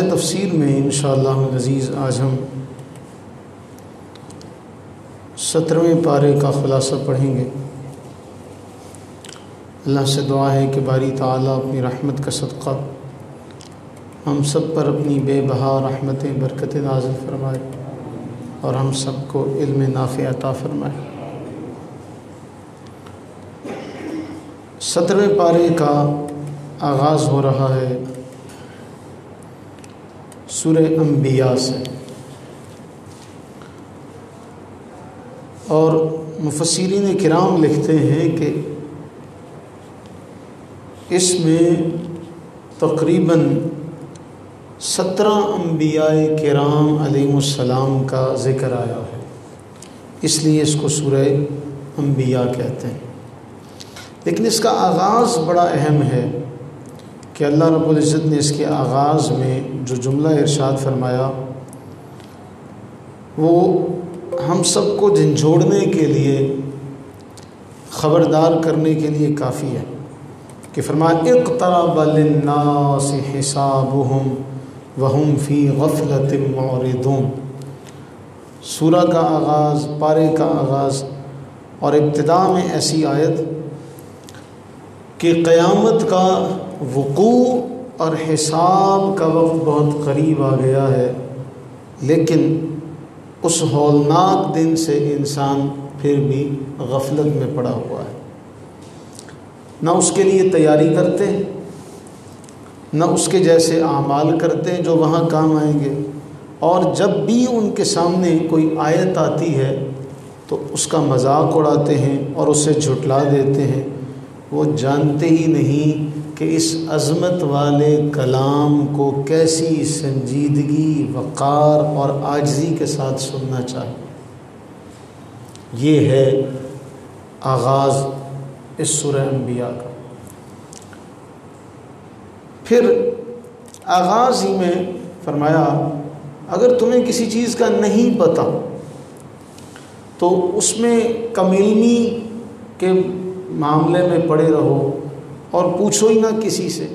تفسیر میں انشاءاللہ العزیز آج ہم 17ویں پارے کا خلاصہ پڑھیں گے۔ اللہ سے دعا ہے کہ باری تعالیٰ اپنی رحمت کا صدقہ ہم سب پر اپنی بے بہا رحمتیں برکتیں نازل فرمائے اور ہم سب کو علم نافع عطا فرمائے۔ 17ویں پارے کا آغاز ہو رہا ہے سورہ انبیاء سے، اور مفسرین کرام لکھتے ہیں کہ اس میں تقریباً 17 انبیاء کرام علیہم السلام کا ذکر آیا ہے، اس لیے اس کو سورہ انبیاء کہتے ہیں۔ لیکن اس کا آغاز بڑا اہم ہے کہ اللہ رب العزت نے اس کے آغاز میں جو جملہ ارشاد فرمایا وہ ہم سب کو جھنجھوڑنے کے لیے، خبردار کرنے کے لیے کافی ہے کہ فرمایا اقترب للناس حسابهم وهم فی غفلۃ معرضون۔ سورہ کا آغاز، پارے کا آغاز اور ابتدا میں ایسی آیت کہ قیامت کا وقوع اور حساب کا وقت بہت قریب آ گیا ہے، لیکن اس ہولناک دن سے انسان پھر بھی غفلت میں پڑا ہوا ہے، نہ اس کے لیے تیاری کرتے نہ اس کے جیسے اعمال کرتے جو وہاں کام آئیں گے، اور جب بھی ان کے سامنے کوئی آیت آتی ہے تو اس کا مذاق اڑاتے ہیں اور اسے جھٹلا دیتے ہیں۔ وہ جانتے ہی نہیں کہ اس عظمت والے کلام کو کیسی سنجیدگی، وقار اور عاجزی کے ساتھ سننا چاہیے۔ یہ ہے آغاز اس سورہ انبیاء کا۔ پھر آغاز ہی میں فرمایا اگر تمہیں کسی چیز کا نہیں پتہ تو اس میں کم علمی کے معاملے میں پڑے رہو اور پوچھو ہی نہ کسی سے۔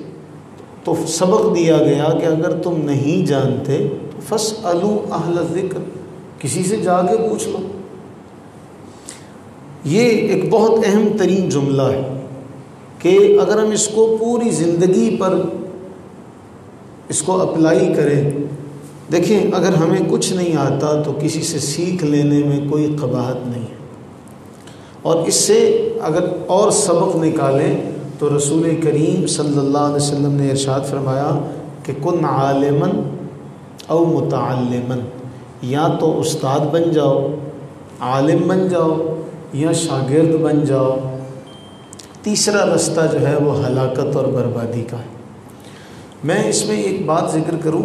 تو سبق دیا گیا کہ اگر تم نہیں جانتے تو فاسألوا اہل الذکر، کسی سے جا کے پوچھ لو۔ یہ ایک بہت اہم ترین جملہ ہے کہ اگر ہم اس کو پوری زندگی پر اس کو اپلائی کریں، دیکھیں اگر ہمیں کچھ نہیں آتا تو کسی سے سیکھ لینے میں کوئی قباحت نہیں ہے، اور اس سے اگر اور سبق نکالیں تو رسول کریم صلی اللہ علیہ وسلم نے ارشاد فرمایا کہ کن عالما او متعلما، یا تو استاد بن جاؤ، عالم بن جاؤ، یا شاگرد بن جاؤ۔ تیسرا رستہ جو ہے وہ ہلاکت اور بربادی کا ہے۔ میں اس میں ایک بات ذکر کروں،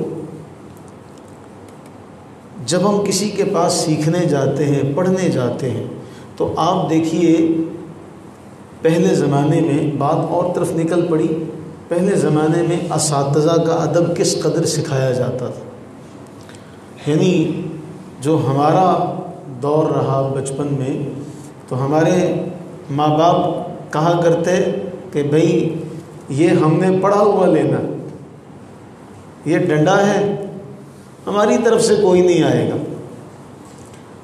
جب ہم کسی کے پاس سیکھنے جاتے ہیں، پڑھنے جاتے ہیں، تو آپ دیکھیے پہلے زمانے میں بات اور طرف نکل پڑی، پہلے زمانے میں اساتذہ کا ادب کس قدر سکھایا جاتا تھا۔ یعنی جو ہمارا دور رہا بچپن میں، تو ہمارے ماں باپ کہا کرتے کہ بھئی یہ ہم نے پڑھا ہوا لینا، یہ ڈنڈا ہے، ہماری طرف سے کوئی نہیں آئے گا۔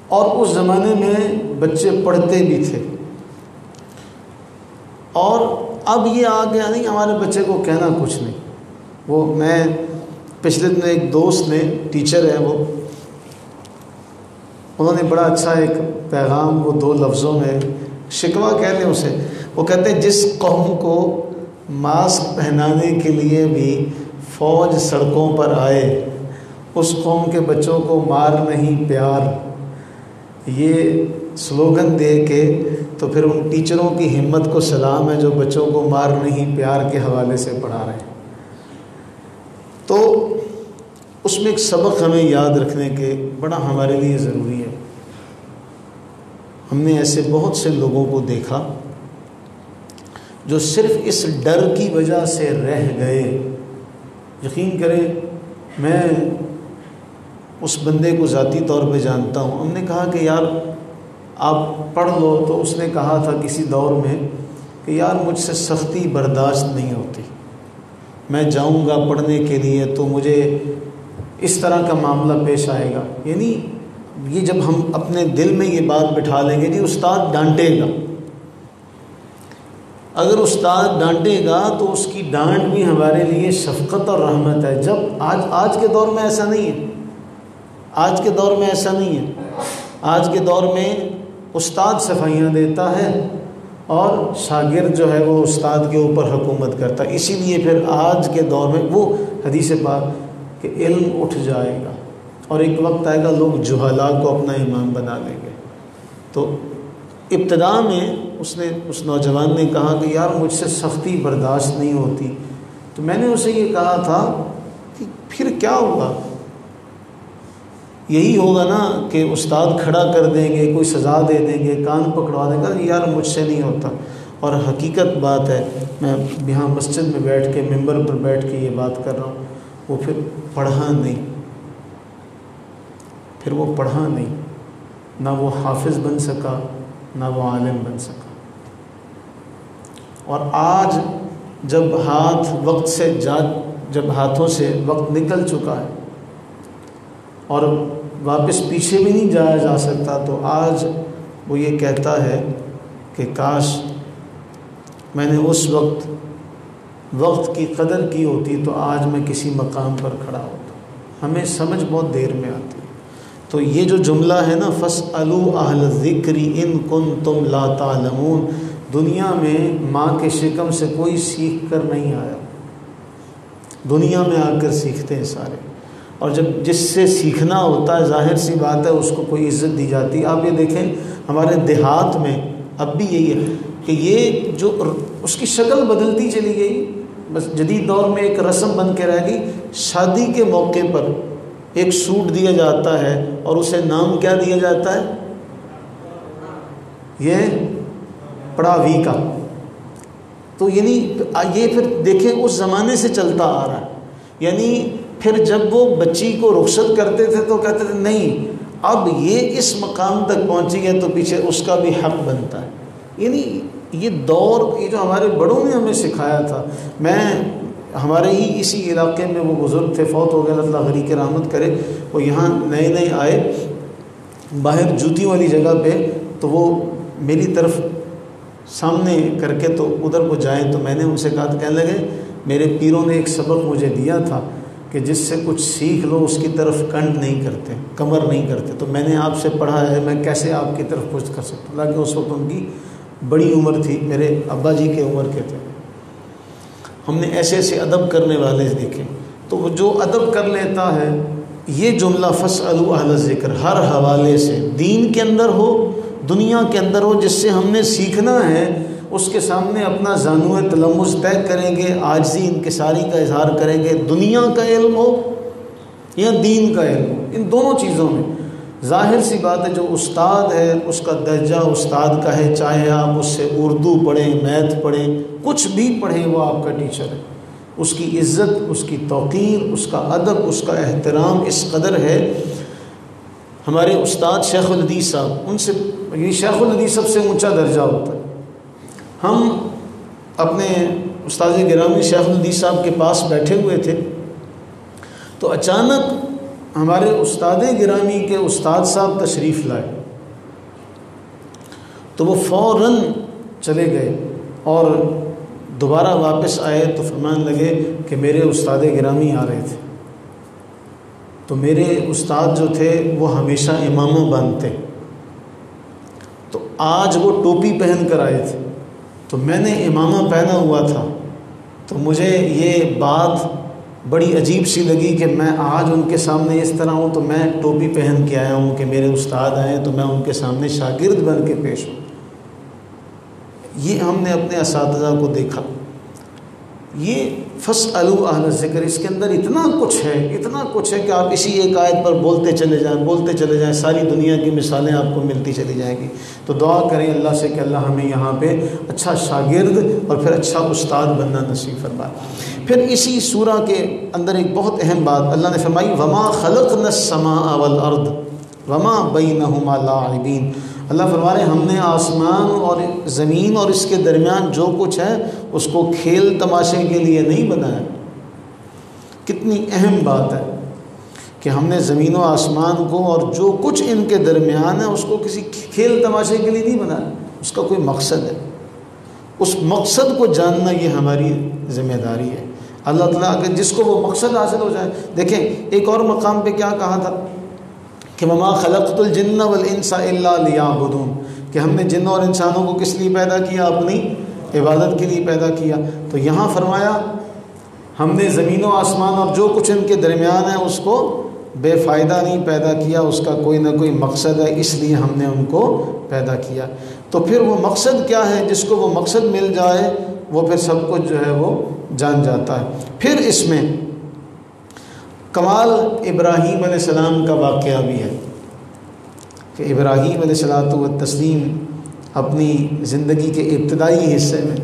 اور اس زمانے میں بچے پڑھتے بھی تھے، اور اب یہ آ گیا نہیں ہمارے بچے کو کہنا کچھ نہیں۔ وہ میں پچھلے دن ایک دوست نے، ٹیچر ہے وہ، انہوں نے بڑا اچھا ایک پیغام، وہ 2 لفظوں میں شکوہ کہہ لیں اسے، وہ کہتے ہیں جس قوم کو ماسک پہنانے کے لیے بھی فوج سڑکوں پر آئے، اس قوم کے بچوں کو مار نہیں پیار، یہ سلوگن دے کے تو پھر ان ٹیچروں کی ہمت کو سلام ہے جو بچوں کو مار نہیں پیار کے حوالے سے پڑھا رہے ہیں۔ تو اس میں ایک سبق ہمیں یاد رکھنے کے بڑا ہمارے لیے ضروری ہے۔ ہم نے ایسے بہت سے لوگوں کو دیکھا جو صرف اس ڈر کی وجہ سے رہ گئے۔ یقین کریں میں اس بندے کو ذاتی طور پہ جانتا ہوں، ہم نے کہا کہ یار آپ پڑھ لو، تو اس نے کہا تھا کسی دور میں کہ یار مجھ سے سختی برداشت نہیں ہوتی، میں جاؤں گا پڑھنے کے لیے تو مجھے اس طرح کا معاملہ پیش آئے گا. یعنی یہ جب ہم اپنے دل میں یہ بات بٹھا لیں گے، جی استاد ڈانٹے گا، اگر استاد ڈانٹے گا تو اس کی ڈانٹ بھی ہمارے لیے شفقت اور رحمت ہے. جب آج کے دور میں ایسا نہیں ہے، آج کے دور میں ایسا نہیں ہے. آج کے دور میں استاد صفائیاں دیتا ہے اور شاگرد جو ہے وہ استاد کے اوپر حکومت کرتا ہے. اسی لیے پھر آج کے دور میں وہ حدیث پاک کہ علم اٹھ جائے گا اور ایک وقت آئے گا لوگ جہالا کو اپنا امام بنا لیں گے. تو ابتدا میں اس نوجوان نے کہا کہ یار مجھ سے سختی برداشت نہیں ہوتی. تو میں نے اسے یہ کہا تھا کہ پھر کیا ہوگا، یہی ہوگا نا کہ استاد کھڑا کر دیں گے، کوئی سزا دے دیں گے، کان پکڑوا دیں گے، یار مجھ سے نہیں ہوتا. اور حقیقت بات ہے، میں یہاں مسجد میں بیٹھ کے ممبر پر بیٹھ کے یہ بات کر رہا ہوں، وہ پھر پڑھا نہیں، پھر وہ پڑھا نہیں، نہ وہ حافظ بن سکا نہ وہ عالم بن سکا. اور آج جب ہاتھوں سے وقت نکل چکا ہے اور واپس پیچھے بھی نہیں جایا جا سکتا، تو آج وہ یہ کہتا ہے کہ کاش میں نے اس وقت کی قدر کی ہوتی تو آج میں کسی مقام پر کھڑا ہوتا. ہمیں سمجھ بہت دیر میں آتی ہے. تو یہ جو جملہ ہے نا فَاسْأَلُوا أَهْلَ الذِّكْرِ إِن كُنتُمْ لَا تَعْلَمُونَ، دنیا میں ماں کے شکم سے کوئی سیکھ کر نہیں آیا، دنیا میں آ کر سیکھتے ہیں سارے. اور جب جس سے سیکھنا ہوتا ہے ظاہر سی بات ہے اس کو کوئی عزت دی جاتی ہے. آپ یہ دیکھیں ہمارے دیہات میں اب بھی یہی ہے کہ یہ جو اس کی شکل بدلتی چلی گئی، بس جدید دور میں ایک رسم بن کے رہ گئی. شادی کے موقع پر ایک سوٹ دیا جاتا ہے اور اسے نام کیا دیا جاتا ہے، یہ پڑاوی کا. تو یعنی یہ پھر دیکھیں اس زمانے سے چلتا آ رہا ہے. یعنی پھر جب وہ بچی کو رخصت کرتے تھے تو کہتے تھے نہیں اب یہ اس مقام تک پہنچی ہے تو پیچھے اس کا بھی حق بنتا ہے. یعنی یہ دور، یہ جو ہمارے بڑوں نے ہمیں سکھایا تھا. ہمارے ہی اسی علاقے میں وہ بزرگ تھے، فوت ہو گئے، اللہ غریق رحمت کرے. وہ یہاں نئے آئے باہر جوتی والی جگہ پہ، تو وہ میری طرف سامنے کر کے تو ادھر کو جائیں تو میں نے ان سے کہا، تو کہنے لگے میرے پیروں نے ایک سبق مجھے دیا تھا کہ جس سے کچھ سیکھ لو اس کی طرف کنڈ نہیں کرتے، کمر نہیں کرتے. تو میں نے آپ سے پڑھا ہے، میں کیسے آپ کی طرف کچھ کر سکتا ہوں. حالانکہ اس وقت ان کی بڑی عمر تھی، میرے ابا جی کے عمر کے تھے. ہم نے ایسے ادب کرنے والے دیکھے. تو وہ جو ادب کر لیتا ہے، یہ جملہ فَاسْأَلُوا أَهْلَ الذِّكْرِ ہر حوالے سے، دین کے اندر ہو دنیا کے اندر ہو، جس سے ہم نے سیکھنا ہے اس کے سامنے اپنا زانو تلمس طے کریں گے، عاجزی انکساری کا اظہار کریں گے. دنیا کا علم ہو یا دین کا علم ہو، ان دونوں چیزوں میں ظاہر سی بات ہے جو استاد ہے اس کا درجہ استاد کا ہے، چاہے آپ اس سے اردو پڑھیں، میتھ پڑھیں، کچھ بھی پڑھیں، وہ آپ کا ٹیچر ہے. اس کی عزت، اس کی توقیر، اس کا ادب، اس کا احترام اس قدر ہے. ہمارے استاد شیخ الحدیث صاحب، ان سے یہ شیخ الحدیث سب سے اونچا درجہ ہوتا ہے. ہم اپنے استاد گرامی شیخ الحدیث صاحب کے پاس بیٹھے ہوئے تھے تو اچانک ہمارے استاد گرامی کے استاد صاحب تشریف لائے. تو وہ فوراً چلے گئے اور دوبارہ واپس آئے تو فرمانے لگے کہ میرے استاد گرامی آ رہے تھے. تو میرے استاد جو تھے وہ ہمیشہ امامہ باندھتے، تو آج وہ ٹوپی پہن کر آئے تھے، تو میں نے امامہ پہنا ہوا تھا. تو مجھے یہ بات بڑی عجیب سی لگی کہ میں آج ان کے سامنے اس طرح ہوں، تو میں ٹوپی پہن کے آیا ہوں کہ میرے استاد آئے تو میں ان کے سامنے شاگرد بن کے پیش ہوں. یہ ہم نے اپنے اساتذہ کو دیکھا. یہ فَاسْأَلُوا أَهْلَ الذِّكْرِ، اس کے اندر اتنا کچھ ہے کہ آپ اسی ایک آیت پر بولتے چلے جائیں، ساری دنیا کی مثالیں آپ کو ملتی چلی جائیں گی. تو دعا کریں اللہ سے کہ اللہ ہمیں یہاں پہ اچھا شاگرد اور پھر اچھا استاد بننا نصیب فرمائے. پھر اسی سورہ کے اندر ایک بہت اہم بات اللہ نے فرمائی، وَمَا خَلَقْنَا السَّمَاءَ وَالْأَرْضَ وَمَا بَيْنَهُمَا لَاعِبِينَ. اللہ فرما رہے ہیں ہم نے آسمان اور زمین اور اس کے درمیان جو کچھ ہے اس کو کھیل تماشے کے لیے نہیں بنایا. کتنی اہم بات ہے کہ ہم نے زمین و آسمان کو اور جو کچھ ان کے درمیان ہے اس کو کسی کھیل تماشے کے لیے نہیں بنایا، اس کا کوئی مقصد ہے۔ اس مقصد کو جاننا یہ ہماری ذمہ داری ہے۔ اللہ تعالیٰ کہ جس کو وہ مقصد حاصل ہو جائے۔ دیکھیں ایک اور مقام پہ کیا کہا تھا کہ وما خلقت الجن والانس الا لیعبدون، کہ ہم نے جن اور انسانوں کو کس لیے پیدا کیا؟ اپنی عبادت کے لیے پیدا کیا۔ تو یہاں فرمایا ہم نے زمین و آسمان اور جو کچھ ان کے درمیان ہے اس کو بے فائدہ نہیں پیدا کیا، اس کا کوئی نہ کوئی مقصد ہے، اس لیے ہم نے ان کو پیدا کیا۔ تو پھر وہ مقصد کیا ہے؟ جس کو وہ مقصد مل جائے وہ پھر سب کچھ جو ہے وہ جان جاتا ہے۔ پھر اس میں کمال ابراہیم علیہ السلام کا واقعہ بھی ہے کہ ابراہیم علیہ السلام اپنی زندگی کے ابتدائی حصے میں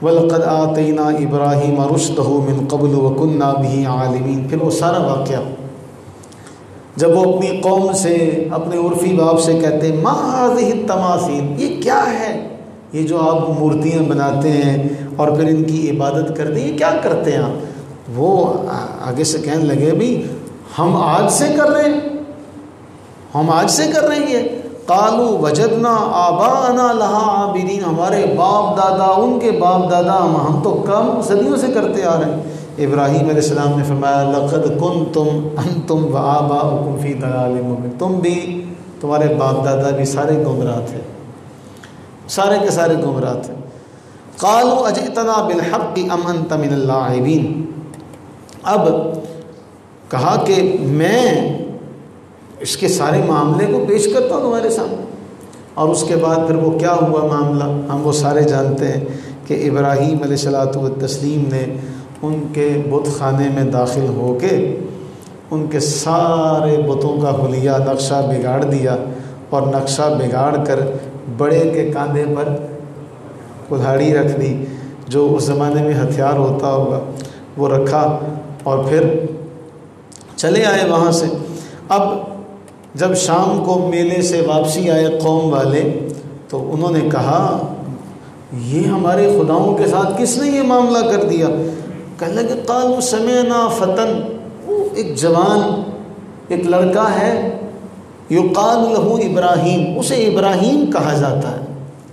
وَلَقَدْ آتَيْنَا إِبْرَاهِيمَ رُشْدَهُ مِنْ قَبْلُ وَكُنَّا بِهِ عَالِمِينَ، پھر وہ سارا واقعہ جب وہ اپنی قوم سے، اپنے عرفی باپ سے کہتے ہیں مَا هَذِهِ التَّمَاثِيلُ، یہ کیا ہے؟ یہ جو آپ مورتیاں بناتے ہیں اور پھر ان کی عبادت کرتے ہیں، یہ کیا کرتے ہیں آپ؟ وہ آگے سے کہنے لگے بھی ہم آج سے کر رہے ہیں، ہم آج سے کر رہے ہیں۔ قالوا وجدنا آباءنا لها عابدین، ہمارے باپ دادا، ان کے باپ دادا، ہم تو کم صدیوں سے کرتے آ رہے ہیں۔ ابراہیم علیہ السلام نے فرمایا لقد کنتم انتم وآباؤکم فی ضلال مبین، تم بھی، تمہارے باپ دادا بھی سارے گمراہ تھے، سارے کے سارے گمراہ تھے۔ قالوا اجئتنا بالحق ام انت من اللاعبین، اب کہا کہ میں اس کے سارے معاملے کو پیش کرتا ہوں تمہارے سامنے، اور اس کے بعد پھر وہ کیا ہوا معاملہ ہم وہ سارے جانتے ہیں کہ ابراہیم علیہ السلام نے ان کے بت خانے میں داخل ہو کے ان کے سارے بتوں کا حلیہ نقشہ بگاڑ دیا، اور نقشہ بگاڑ کر بڑے کے کاندھے پر کلہاڑی رکھ دی، جو اس زمانے میں ہتھیار ہوتا ہوگا، وہ رکھا اور پھر چلے آئے وہاں سے۔ اب جب شام کو میلے سے واپسی آئے قوم والے تو انہوں نے کہا یہ ہمارے خداؤں کے ساتھ کس نے یہ معاملہ کر دیا؟ کہنے لگے قالوا سمعنا فتن، ایک جوان، ایک لڑکا ہے یقال لہ ابراہیم، اسے ابراہیم کہا جاتا ہے،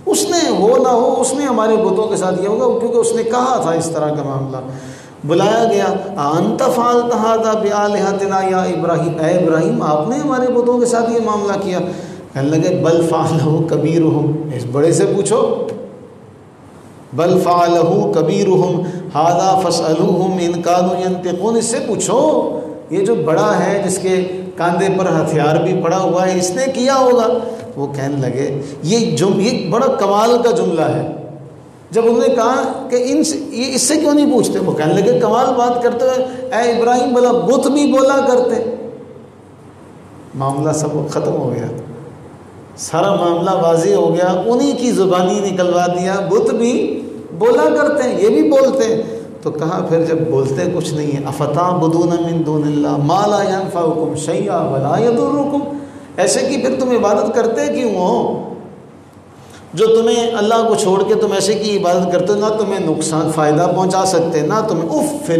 اس نے ہو نہ ہو اس نے ہمارے بتوں کے ساتھ یہ ہوگا، کیونکہ اس نے کہا تھا اس طرح کا معاملہ۔ بلایا گیا انت فعلت ھذا بآلہتنا یا ابراہیم، اے ابراہیم آپ نے ہمارے بتوں کے ساتھ یہ معاملہ کیا؟ کہنے لگے بل فعلہ کبیرہم، اس بڑے سے پوچھو، بل فعلہ کبیرہم ھذا فاسألوہم ان کانوا ینطقون، اس سے پوچھو یہ جو بڑا ہے جس کے کاندھے پر ہتھیار بھی پڑا ہوا ہے اس نے کیا ہوگا۔ وہ کہنے لگے یہ بڑا کمال کا جملہ ہے۔ جب انہوں نے کہا کہ اس سے کیوں نہیں پوچھتے، وہ کہنے لگے کمال بات کرتے ہوئے اے ابراہیم بلا بت بھی بولا کرتے۔ معاملہ سب ختم ہو گیا، سارا معاملہ واضح ہو گیا، انہی کی زبانی نکلوا دیا، بت بھی بولا کرتے ہیں، یہ بھی بولتے ہیں۔ تو کہا پھر جب بولتے کچھ نہیں ہے افتعبدون من دون اللہ ما لا ينفعکم شیئا ولا یضرکم، ایسے کی پھر تم عبادت کرتے کیوں ہو؟ جو تمہیں اللہ کو چھوڑ کے تم ایسے کی عبادت کرتے ہو، نہ تمہیں نقصان فائدہ پہنچا سکتے، نہ تمہیں اف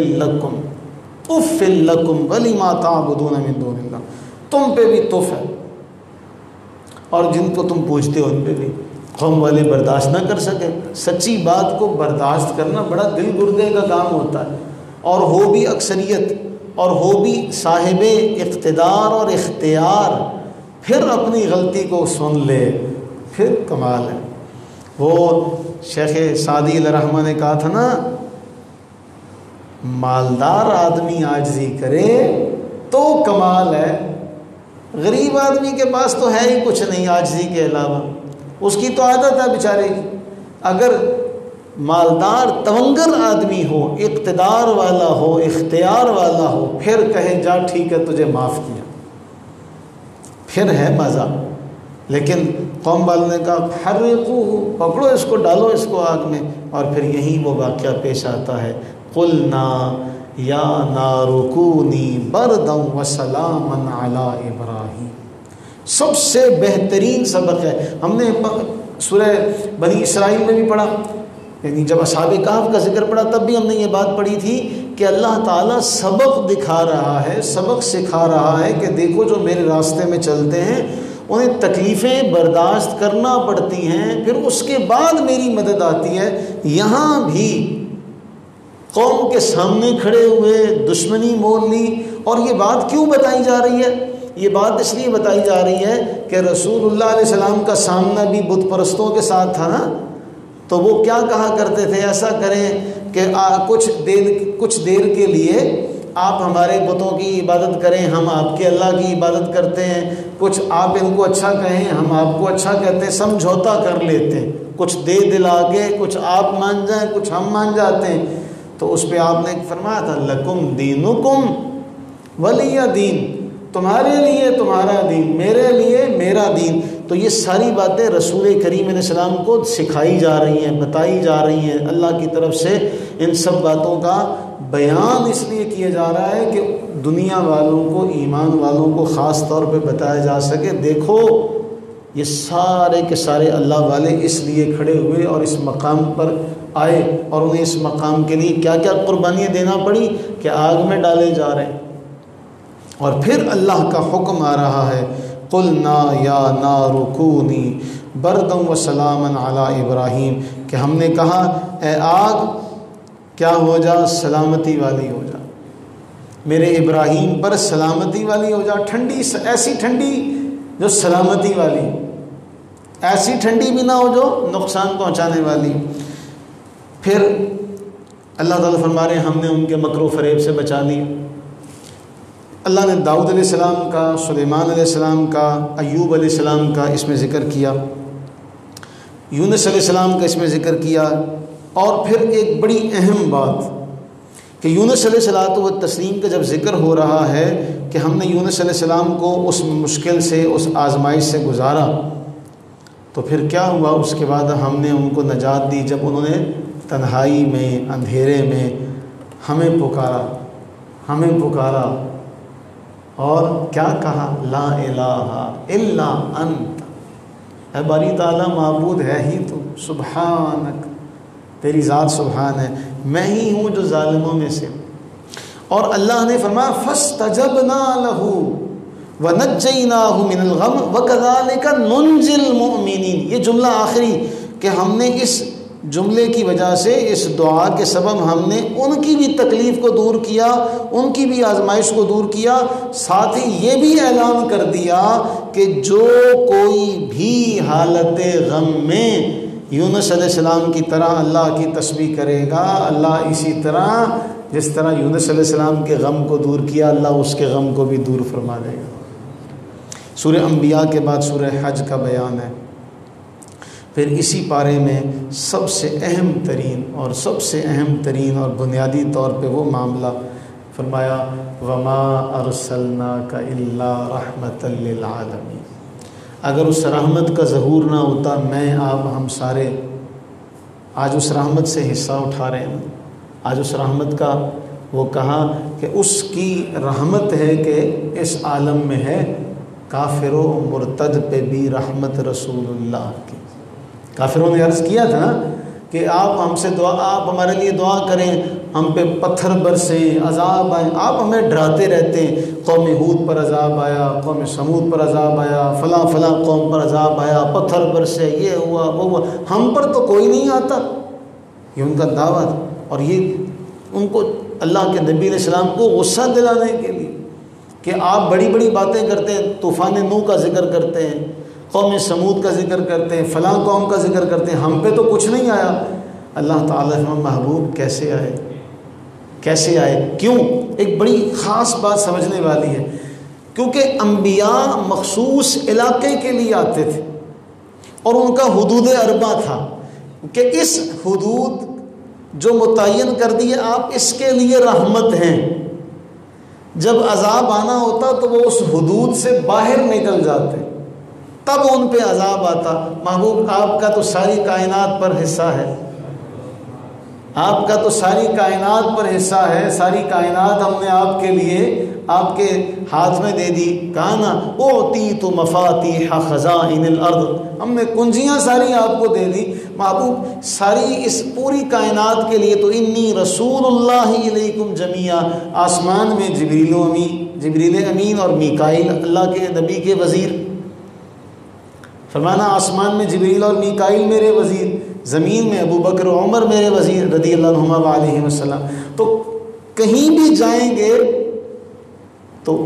لکم ولما تعبدون من دون اللہ، تم پہ بھی تف ہے اور جن کو تم پوچھتے ہو ان پہ بھی۔ قوم والے برداشت نہ کر سکے، سچی بات کو برداشت کرنا بڑا دل گردے کا کام ہوتا ہے، اور ہو بھی اکثریت اور ہو بھی صاحب اقتدار اور اختیار، پھر اپنی غلطی کو سن لے، پھر کمال ہے۔ وہ شیخ سعدی علیہ الرحمہ نے کہا تھا نا، مالدار آدمی عاجزی کرے تو کمال ہے، غریب آدمی کے پاس تو ہے ہی کچھ نہیں عاجزی کے علاوہ، اس کی تو عادت ہے بیچارے کی۔ اگر مالدار تونگر آدمی ہو، اقتدار والا ہو، اختیار والا ہو، پھر کہے جا ٹھیک ہے تجھے معاف کیا، پھر ہے مزہ۔ لیکن قوم والوں نے کہا حرقوہ، پکڑو اس کو، ڈالو اس کو آگ میں، اور پھر یہی وہ واقعہ پیش آتا ہے قلنا یا نار کونی بردا وسلاما علی ابراہیم۔ سب سے بہترین سبق ہے، ہم نے سورہ بنی اسرائیل میں بھی پڑھا، یعنی جب اصحاب کہف کا ذکر پڑھا تب بھی ہم نے یہ بات پڑھی تھی کہ اللہ تعالیٰ سبق دکھا رہا ہے، سبق سکھا رہا ہے کہ دیکھو جو میرے راستے میں چلتے ہیں انہیں تکلیفیں برداشت کرنا پڑتی ہیں، پھر اس کے بعد میری مدد آتی ہے۔ یہاں بھی قوم کے سامنے کھڑے ہوئے دشمنی مول لی، اور یہ بات کیوں بتائی جا رہی ہے؟ یہ بات اس لیے بتائی جا رہی ہے کہ رسول اللہ علیہ السلام کا سامنا بھی بت پرستوں کے ساتھ تھا نا، تو وہ کیا کہا کرتے تھے، ایسا کریں کہ کچھ دیر کے لیے آپ ہمارے بتوں کی عبادت کریں، ہم آپ کے اللہ کی عبادت کرتے ہیں، کچھ آپ ان کو اچھا کہیں، ہم آپ کو اچھا کہتے ہیں، سمجھوتا کر لیتے ہیں، کچھ دے دلا کے کچھ آپ مان جائیں کچھ ہم مان جاتے ہیں۔ تو اس پہ آپ نے فرمایا تھا لکم دینکم ولی دین، تمہارے لیے تمہارا دین، میرے لیے میرا دین۔ تو یہ ساری باتیں رسول کریم علیہ السلام کو سکھائی جا رہی ہیں، بتائی جا رہی ہیں، اللہ کی طرف سے ان سب باتوں کا بیان اس لیے کیا جا رہا ہے کہ دنیا والوں کو، ایمان والوں کو خاص طور پہ بتایا جا سکے دیکھو یہ سارے کے سارے اللہ والے اس لیے کھڑے ہوئے اور اس مقام پر آئے، اور انہیں اس مقام کے لیے کیا کیا قربانیاں دینا پڑی کہ آگ میں ڈالے جا رہے ہیں۔ اور پھر اللہ کا حکم آ رہا ہے قُلْنَا يَا نَارُ كُونِي بَرْدًا وَسَلَامًا عَلَىٰ ابراہیم، کہ ہم نے کہا اے آگ کیا ہو جا، سلامتی والی ہو جا، میرے ابراہیم پر سلامتی والی ہو جا، ٹھنڈی، ایسی ٹھنڈی جو سلامتی والی، ایسی ٹھنڈی بھی نہ ہو جو نقصان پہنچانے والی۔ پھر اللہ تعالیٰ فرما رہے ہیں ہم نے ان کے مکر و فریب سے بچا لیا۔ اللہ نے داؤد علیہ السلام کا، سلیمان علیہ السلام کا، ایوب علیہ السلام کا اس میں ذکر کیا، یونس علیہ السلام کا اس میں ذکر کیا، اور پھر ایک بڑی اہم بات کہ یونس علیہ الصلوۃ والتسلیم کا جب ذکر ہو رہا ہے کہ ہم نے یونس علیہ السلام کو اس مشکل سے، اس آزمائش سے گزارا، تو پھر کیا ہوا؟ اس کے بعد ہم نے ان کو نجات دی جب انہوں نے تنہائی میں، اندھیرے میں ہمیں پکارا اور کیا کہا؟ لا الہ الا انت، اے باری تعالیٰ معبود ہے ہی تو، سبحانک، تیری ذات سبحان ہے، میں ہی ہوں جو ظالموں میں سے۔ اور اللہ نے فرمایا فاستجبنا له ونجیناہ من الغم وکذالک ننجی المؤمنین۔ یہ جملہ آخری کہ ہم نے اس جملے کی وجہ سے، اس دعا کے سبب ہم نے ان کی بھی تکلیف کو دور کیا، ان کی بھی آزمائش کو دور کیا، ساتھ ہی یہ بھی اعلان کر دیا کہ جو کوئی بھی حالت غم میں یونس علیہ السلام کی طرح اللہ کی تسبیح کرے گا، اللہ اسی طرح جس طرح یونس علیہ السلام کے غم کو دور کیا، اللہ اس کے غم کو بھی دور فرما دے گا۔ سورہ انبیاء کے بعد سورہ حج کا بیان ہے۔ پھر اسی پارے میں سب سے اہم ترین اور بنیادی طور پہ وہ معاملہ فرمایا وَمَا أَرْسَلْنَاكَ إِلَّا رَحْمَةً لِّلْعَالَمِينَ۔ اگر اس رحمت کا ظہور نہ ہوتا، میں آپ ہم سارے آج اس رحمت سے حصہ اٹھا رہے ہیں۔ آج اس رحمت کا وہ کہا کہ اس کی رحمت ہے کہ اس عالم میں ہے، کافر و مرتد پہ بھی رحمت رسول اللہ کی۔ کافروں نے عرض کیا تھا کہ آپ ہم سے آپ ہمارے لیے دعا کریں، ہم پہ پتھر برسیں، عذاب آئیں، آپ ہمیں ڈراتے رہتے ہیں، قوم ہود پر عذاب آیا، قوم سمود پر عذاب آیا، فلاں فلاں قوم پر عذاب آیا، پتھر برسے، یہ ہوا وہ ہوا، ہم پر تو کوئی نہیں آتا۔ یہ ان کا دعویٰ تھا، اور یہ ان کو اللہ کے نبی علیہ السلام کو غصہ دلانے کے لیے کہ آپ بڑی بڑی باتیں کرتے ہیں، طوفان نوح کا ذکر کرتے ہیں، قوم سمود کا ذکر کرتے ہیں، فلاں قوم کا ذکر کرتے ہیں، ہم پہ تو کچھ نہیں آیا۔ اللہ تعالیٰ محبوب کیسے آئے؟ کیوں؟ ایک بڑی خاص بات سمجھنے والی ہے، کیونکہ انبیاء مخصوص علاقے کے لیے آتے تھے اور ان کا حدود اربع تھا کہ اس حدود جو متعین کر دیے آپ اس کے لیے رحمت ہیں۔ جب عذاب آنا ہوتا تو وہ اس حدود سے باہر نکل جاتے، تب ان پہ عذاب آتا۔ محبوب آپ کا تو ساری کائنات پر حصہ ہے، آپ کا تو ساری کائنات پر حصہ ہے، ساری کائنات ہم نے آپ کے لیے آپ کے ہاتھ میں دے دی. کانا اوتیت مفاتیح خزائن الارض، ہم نے کنجیاں ساری آپ کو دے دی. محبوب ساری اس پوری کائنات کے لیے تو انی رسول اللہ علیکم جمیعا، آسمان میں جبریل امین اور میکائیل اللہ کے نبی کے وزیر. فرمانا آسمان میں جبریل اور میکائیل میرے وزیر، زمین میں ابو بکر و عمر میرے وزیر رضی اللہ عنہما علیہ وسلم. تو کہیں بھی جائیں گے تو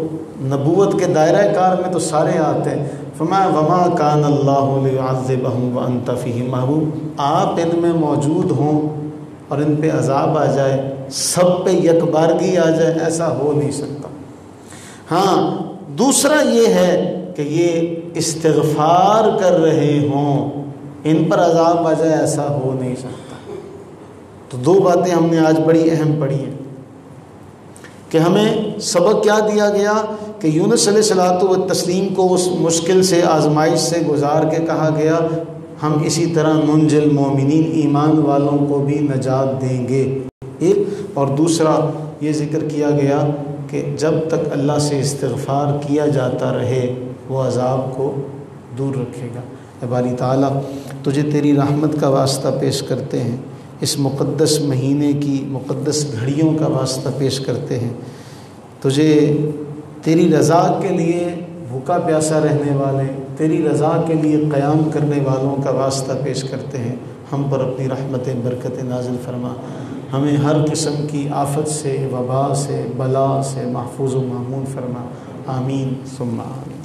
نبوت کے دائرہ کار میں تو سارے آتے ہیں. فرمایا وما کان اللہ لیعذبہم وانت فیہم، محبوب آپ ان میں موجود ہوں اور ان پہ عذاب آ جائے، سب پہ یکبارگی آ جائے، ایسا ہو نہیں سکتا. ہاں دوسرا یہ ہے کہ یہ استغفار کر رہے ہوں، ان پر عذاب آ جائے، ایسا ہو نہیں سکتا. تو دو باتیں ہم نے آج بڑی اہم پڑھی ہیں کہ ہمیں سبق کیا دیا گیا کہ یونس علیہ الصلوۃ والتسلیم کو اس مشکل سے آزمائش سے گزار کے کہا گیا ہم اسی طرح ننجی المومنین، ایمان والوں کو بھی نجات دیں گے. ایک اور دوسرا یہ ذکر کیا گیا کہ جب تک اللہ سے استغفار کیا جاتا رہے وہ عذاب کو دور رکھے گا. اے باری تعالیٰ تجھے تیری رحمت کا واسطہ پیش کرتے ہیں، اس مقدس مہینے کی مقدس گھڑیوں کا واسطہ پیش کرتے ہیں، تجھے تیری رضا کے لیے بھوکا پیاسا رہنے والے، تیری رضا کے لیے قیام کرنے والوں کا واسطہ پیش کرتے ہیں. ہم پر اپنی رحمت برکت نازل فرما، ہمیں ہر قسم کی آفت سے، وبا سے، بلا سے محفوظ و معمون فرما. آمین ثم آمین.